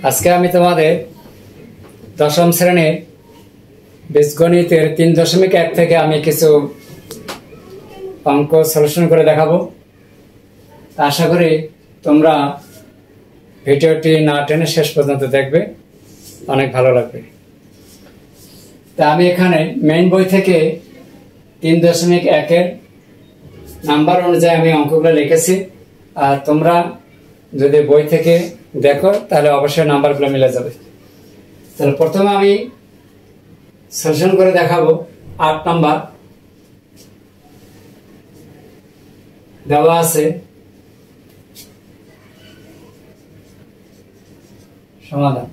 আজকে আমি তোমাদের দশম শ্রেণীর বীজগণিতের 3.1 থেকে আমি কিছু অঙ্ক সলিউশন করে দেখাবো। আশা করি তোমরা ভিডিওটি না টেনে শেষ পর্যন্ত দেখবে, অনেক ভালো লাগবে। তা আমি এখানে মেইন বই থেকে 3.1 এর নাম্বার অনুযায়ী আমি অঙ্কগুলো লিখেছি, আর তোমরা যদি বই থেকে দেখো তাহলে অবশ্যই নাম্বারগুলো মিলে যাবে। তাহলে প্রথমে আমি সলিউশন করে দেখাবো। 8 নাম্বার দেওয়া আছে সমাধান।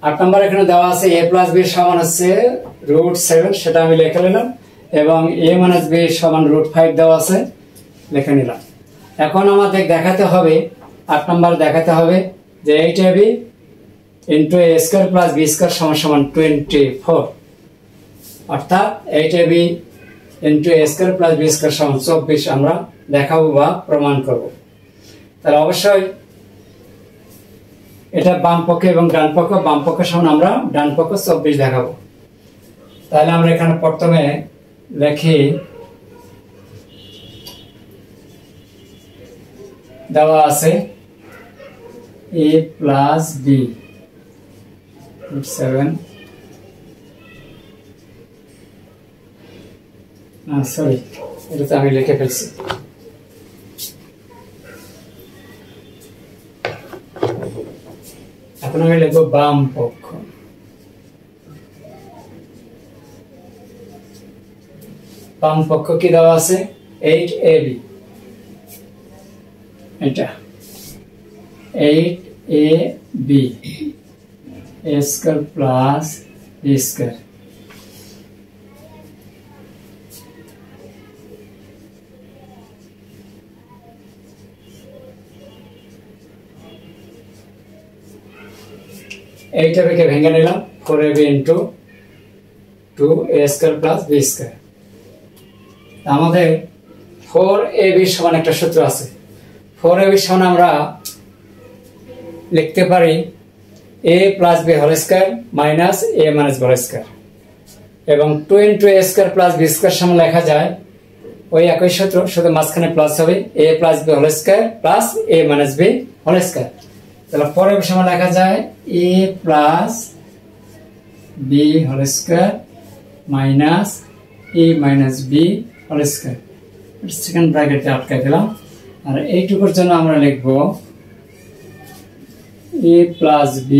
আট নম্বর এখানে দেওয়া আছে a + b সমান হচ্ছে √7, সেটা আমি লিখে নিলাম, এবং a - b সমান √5 দেওয়া আছে, লিখে নিলাম। এখন আমাদের দেখাতে হবে, 8 নম্বর দেখাতে হবে যে 8ab * a² + b² সমান 24, অর্থাৎ 8ab * a² + b² সমান 24 আমরা দেখাবো বা প্রমাণ করব। তাহলে অবশ্যই এটা বাম পক্ষ এবং ডান পক্ষ, বাম পক্ষ সমান আমরা ডান পক্ষ 24 দেখাবো। তাহলে আমরা এখানে প্রথমে লিখি, দেওয়া আছে a + b √7, সরি এটা তো আমি লিখে ফেলছি। এখন আমি লিখবো বাম পক্ষ। বাম পক্ষ কি দেওয়া আছে 8ab, এটা 8ab a² + b²। এইটাকে ভেঙে নিলাম, 4ab * 2a² + b²। আমাদের 4ab সমান একটা সূত্র আছে। 4ab সমান আমরা লিখতে পারি a + b² - a - b², এবং 2 * a² + b² সমান লেখা যায় ওই একই সূত্র, শুধু মাঝখানে প্লাস হবে a + b² + a - b²। তাহলে 4ab সমান লেখা যায় a + b² - a - b²। Second ব্র্যাকেটে আটকাই দিলাম। আর এইটুকুর জন্য আমরা লিখব a + b²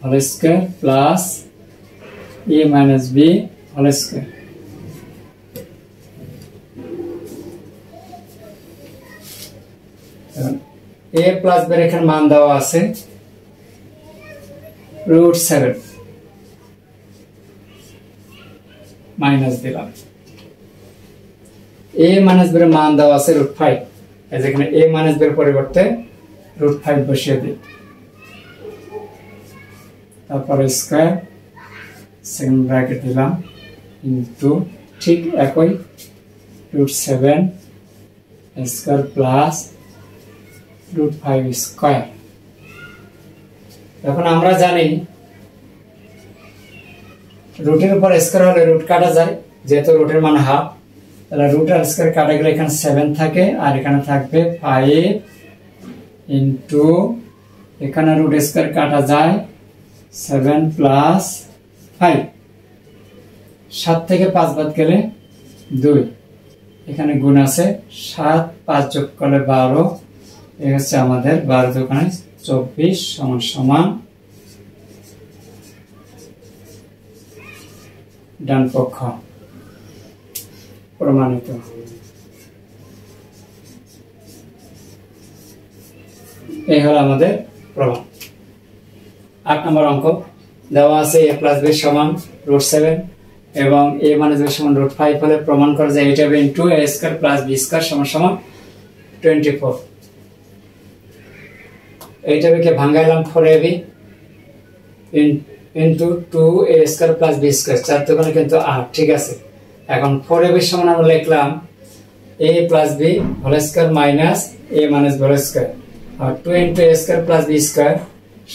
+ a - b²। a + b এর এখানে মান দেওয়া আছে √7, মাইনাস দিলাম। a - b এর মান দেওয়া আছে √5, এখানে a - b এর পরিবর্তে √5 বসিয়ে দিই। তারপরে স্কয়ার, সেকেন্ড ব্র্যাকেট দিলাম, ইনটু ঠিক একই √7² + √5²। এখন আমরা জানি রুটের উপর স্কয়ার হলে রুট কাটা যায়, যেহেতু রুটের মান হাফ, তাহলে রুট আর স্কয়ার কাটা গেলে এখানে 7 থাকে, আর এখানে থাকবে 5 ইনটু এখানে রুট স্কয়ার কাটা যায় 7 + 5, 7 থেকে 5 বাদ গেলে 2, এখানে গুণ আছে 7, 5 যোগ করলে 12, এই হচ্ছে আমাদের 12 × 24 সমান ডান পক্ষ প্রমাণিত। এই হলো আমাদের প্রমাণ। 8 নম্বর অঙ্ক দেওয়া আছে a + b সমান √7, এবং a মাইনাস b সমান √5 হলে প্রমাণ করা যায় এটা হবে into a square plus b square সমান সমান 24। এইটাকে কে ভাঙাইলাম 4ab into 2a square plus b square, 4 দোকানে কিন্তু 8, ঠিক আছে। এখন 4ab সমান আমরা লিখলাম a plus b whole square minus a minus b whole square, আর 2 into a square plus b square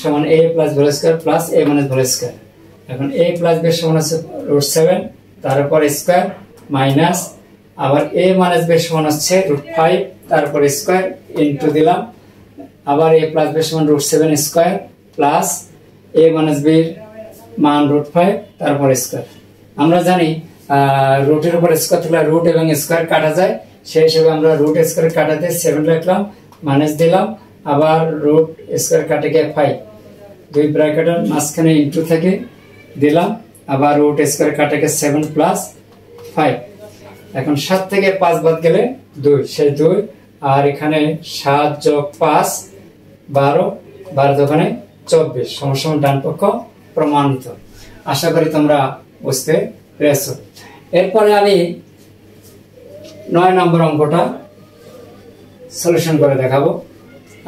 সমান a plus b whole square plus a minus b whole square. এখন a প্লাস b সমান আছে √7, তারপর square minus আবার a minus b সমান হচ্ছে √5, তারপর স্কয়ার ইনটু দিলাম আবার a প্লাস b সমান √7 square plus a minus b এর মান √5 তারপর স্কয়ার। আমরা জানি রুটের উপর স্কয়ার থাকলে রুট এবং স্কয়ার কাটা যায়, সেই হিসেবে আমরা রুট স্কয়ার কাটাতে 7 লিখলাম, মাইনাস দিলাম আবার রুট স্কয়ার কাটে গিয়ে 5, দুই ব্র্যাকেটের মাঝখানে ইনটু থেকে দিলাম আবার রুট স্কয়ার কাটে গিয়ে 7 প্লাস 5। এখন 7 থেকে 5 বাদ গেলে 2, সেই 2 আর এখানে 7 যোগ 5 12, 12 দোকানে 24 সমান সমান ডান পক্ষ প্রমাণিত। আশা করি তোমরা বুঝতে পেরেছো। এরপরে আমি 9 নম্বর অঙ্কটা সলিউশন করে দেখাবো,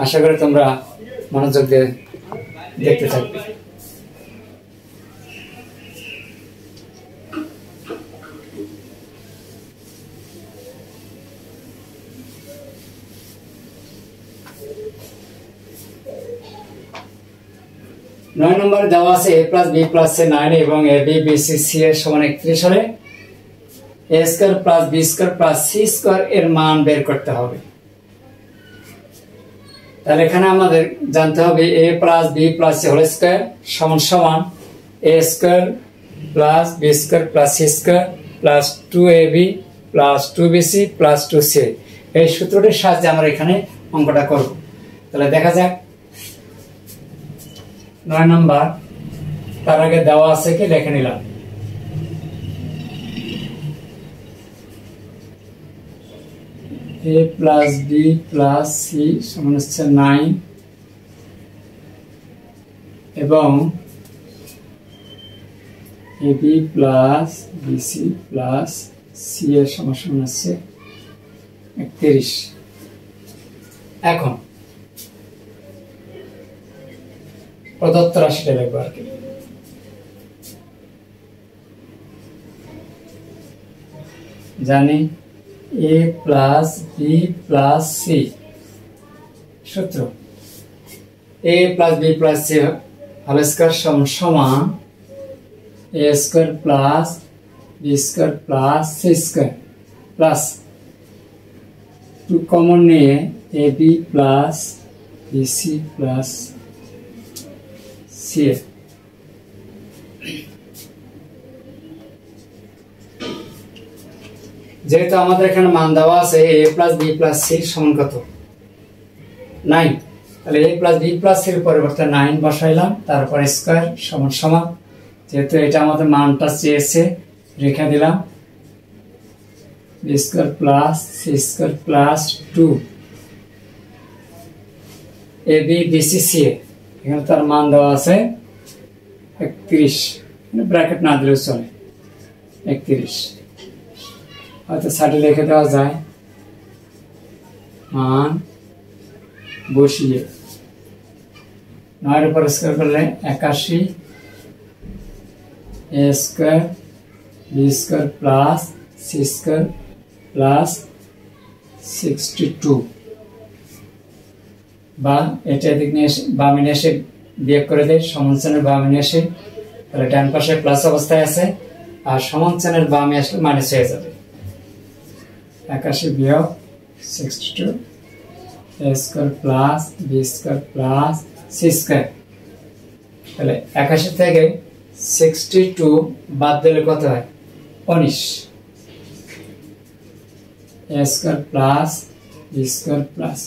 আশা করি তোমরা মনোযোগ দিয়ে দেখতে থাকবে। নয় নম্বরে দেওয়া আছে a plus b plus c 9 এবং a b b c c এর সমান 31 হলে a square plus b square plus c square এর মান বের করতে হবে। তাহলে এখানে আমাদের জানতে হবে a plus b plus c whole square সমান সমান a square plus b square plus c square plus 2ab plus 2bc plus 2c। এই সূত্রটির সাহায্যে আমরা এখানে অঙ্কটা করব। তাহলে দেখা যাক 9 নম্বর, তার আগে দেওয়া আছে কি লিখে নিলাম। a plus b plus c সমান হচ্ছে 9 এবং ab plus bc plus c এর সমান সমান হচ্ছে 31। এখন প্রদত্ত রাশিটা লিখবো আর কি। জানি a plus b plus c সূত্র a plus b plus c whole square সমান সমান a square plus b square plus c square plus 2 common নিয়ে ab plus bc plus c। যেহেতু আমাদের এখানে মান দেওয়া আছে a plus b plus c সমান কত 9, তাহলে a plus b plus c এর পরিবর্তে 9 বসাইলাম, তারপর স্কয়ার সমান সমান, যেহেতু এটা আমাদের মানটা চেয়েছে রেখে দিলাম b square plus c square plus 2 ab bc c। এখানে তার মান দেওয়া আছে 31, ব্র্যাকেট না দিলেও চলে 31, হয়তো সাইডে লিখে দেওয়া যায় মান বসিয়ে 9 এর উপর স্কয়ার করলে 81 a square b square plus c square plus 62, বা এটা এদিক নিয়ে বামে নিয়ে এসে বিয়োগ করে দেয়, সমান চিহ্নের বামে নিয়ে এসে, তাহলে ডান পাশে প্লাস অবস্থায় আছে আর সমান চিহ্নের বামে আসলে মাইনাস হয়ে যাবে। 81 বিয়োগ 62 a square plus b square plus c square, তাহলে 81 থেকে 62 বাদ দিলে কত হয় 19 a square plus b square plus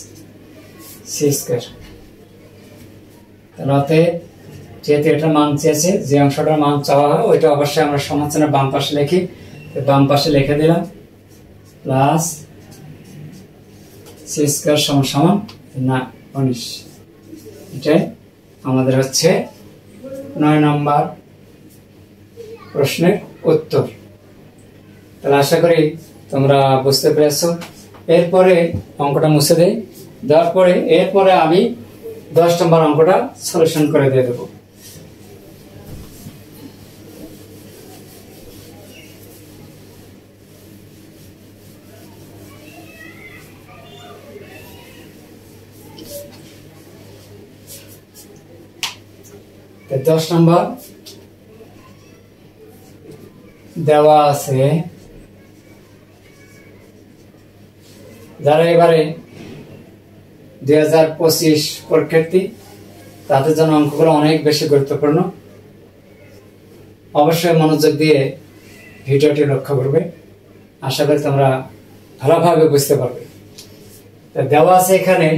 c square. তাহলে যেহেতু এটা মান চেয়েছে, যে অংশটার মান চাওয়া হয় ওইটা অবশ্যই আমরা সমান চিহ্নের বাম পাশে লিখি, বাম পাশে লিখে দিলাম প্লাস c স্কয়ার সমান সমান 19। এটাই আমাদের হচ্ছে 9 নম্বর প্রশ্নের উত্তর। তাহলে আশা করি তোমরা বুঝতে পেরেছো। এরপরে অঙ্কটা মুছে দেই, দেওয়ার পরে এরপরে আমি 10 নম্বর অঙ্কটা সলিউশন করে দিয়ে দেবো। তো 10 নম্বর দেওয়া আছে, যারা এবারে 2025 পরীক্ষার্থী তাদের জন্য অঙ্কগুলো অনেক বেশি গুরুত্বপূর্ণ। অবশ্যই মনোযোগ দিয়ে ভিডিওটি লক্ষ্য করবে, আশা করি তোমরা ভালোভাবে বুঝতে পারবে। দেওয়া আছে এখানে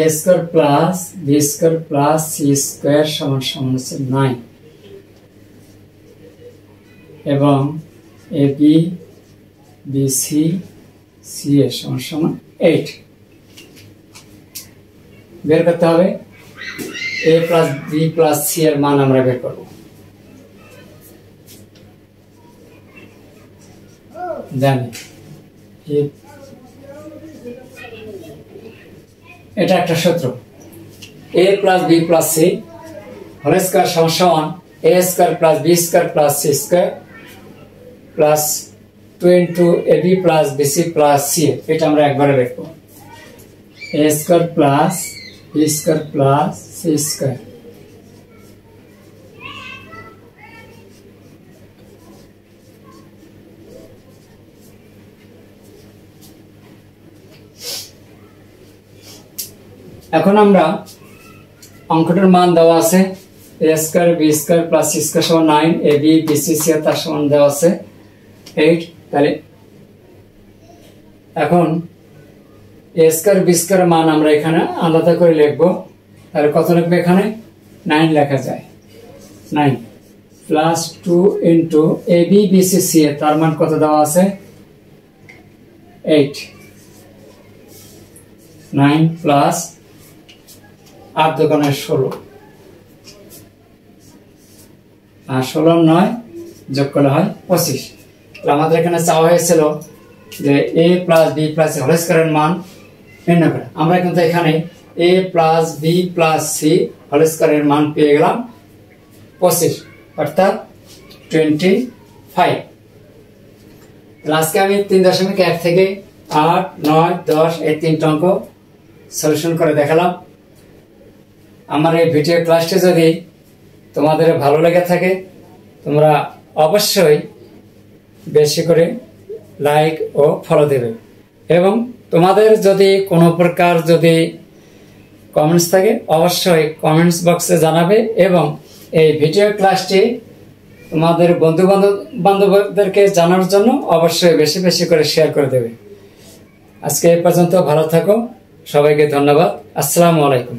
a square plus b square plus c square সমান সমান হচ্ছে 9 এবং ab bc ca সমান সমান 8। বের করতে হবে a plus b plus c এর মান আমরা বের করব। জানি এটা একটা সূত্র, a plus b plus c whole square সমান সমান a square plus b square plus c square plus 2 into ab plus bc plus c। এটা আমরা একবারে লিখব, a square plus b square plus c square এখন আমরা অঙ্কটার মান দেওয়া আছে a square b square plus c square সমান 9, ab bc c তার সমান দেওয়া আছে 8। তাহলে এখন a স্কয়ার b স্কয়ার মান আমরা এখানে আলাদা করে লিখব। তাহলে কত লিখবে, এখানে 9 লেখা যায়, 9 plus 2 into ab bc c তার মান কত দেওয়া আছে 8, 9 প্লাস 8 দোকানে 16 আর 16 9 যোগ করলে হয় 25। আমাদের এখানে চাওয়া হয়েছিল যে a plus b plus whole স্কয়ারের মান নির্ণয় করা। আমরা কিন্তু এখানে a plus b plus c whole স্কয়ারের মান পেয়ে গেলাম 25, অর্থাৎ 25। আজকে আমি 3.1 থেকে 8, 9, 10 এই 3টা অঙ্ক সলিউশন করে দেখালাম। আমার এই ভিডিও ক্লাসটি যদি তোমাদের ভালো লেগে থাকে তোমরা অবশ্যই বেশি করে লাইক ও ফলো দেবে, এবং তোমাদের যদি কোনো প্রকার যদি কমেন্টস থাকে অবশ্যই কমেন্টস বক্সে জানাবে, এবং এই ভিডিও ক্লাসটি তোমাদের বন্ধু বান্ধবদেরকে জানার জন্য অবশ্যই বেশি বেশি করে শেয়ার করে দেবে। আজকে এই পর্যন্ত, ভালো থাকো, সবাইকে ধন্যবাদ। আসসালামু আলাইকুম।